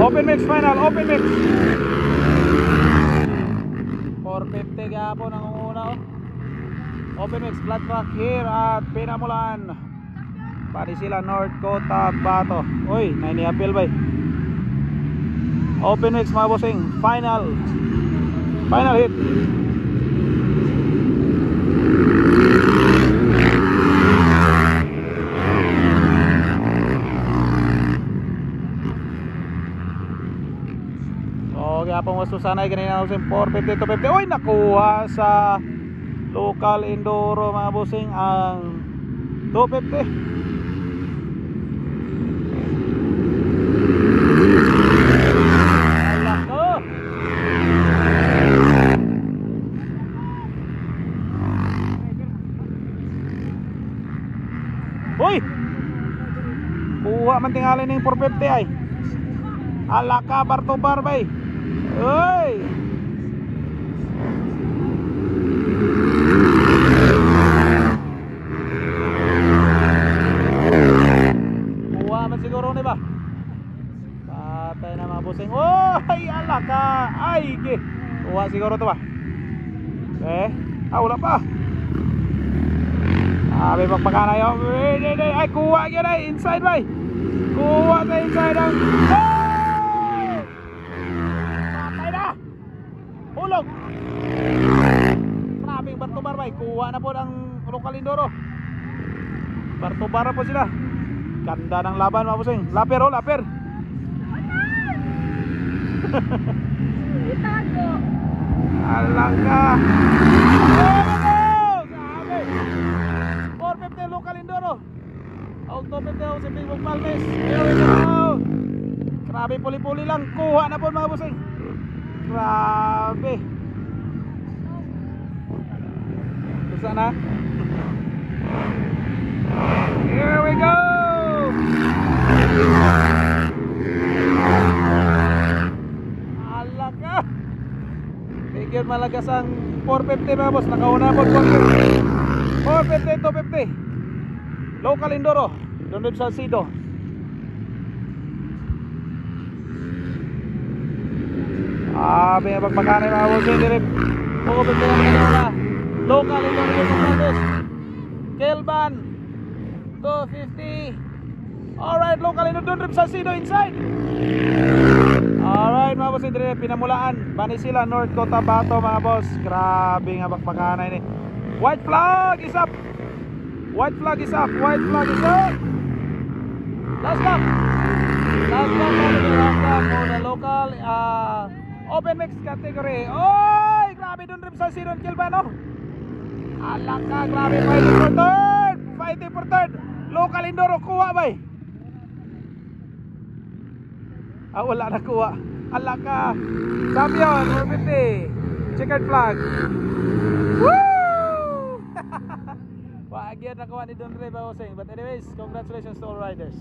Open mix final, open mix. 450 kaya po nangunguna oh. Open mix flat track here at Pinamulaan. Pari sila North Cotabato. Uy, nainiapil ba? Open mix mga bossing, final hit. So kaya pong masusanay kanina bossing 450 to 50. Uy, nakuha sa local enduro mga bossing ang 250. Uy! Kuha man tingali ng 450 ay. Alaka Barto Barbay. Uy! Kuha man siguro ni ba? Patay na mga busing. Uy! Alaka! Ay! Kuha siguro to ba? Wala pa. Sabi magpakana yun. Ay, kuha yun ay. Inside ba? Kuha sa inside ang... Patay na! Hulog! Maraming Bartobar ba? Kuha na po ang local enduro. Bartobar po sila. Ganda ng laban mga busing. Laper oh, laper. Itago. Alaka! 450 local enduro. Auto 50 si Big Bog Palmes. Here we go. Grabe, puli-puli lang. Kuha na po mga busing. Grabe. Gusto na? Here we go. Alaka. Tigil malagas ang 450 mga boss. Nakauna po 450 to 50 local enduro doon din sa Sido. Pagpagkanay mga bossing direct pukupit ko naman na local enduro yung mga Kelban 250. Alright, local enduro doon din sa Sido inside. Alright mga bossing direct Pinamulaan, Banisila, North Cotabato mga boss. Grabe nga pagpagkanay ni. White flag is up. White flag is up. White flag is up. Last lap. Last lap for the local open mix category. Oy, grabe dun rin sa Siron Kilbano. Alaka, grabe fighting for third. Fighting for third. Local enduro kuha ba? Wala na kuha. Alaka. Champion 450. Checkered flag. Woo! Wag yan nakuha ni Don Rey Bawosing. But anyways, congratulations to all riders.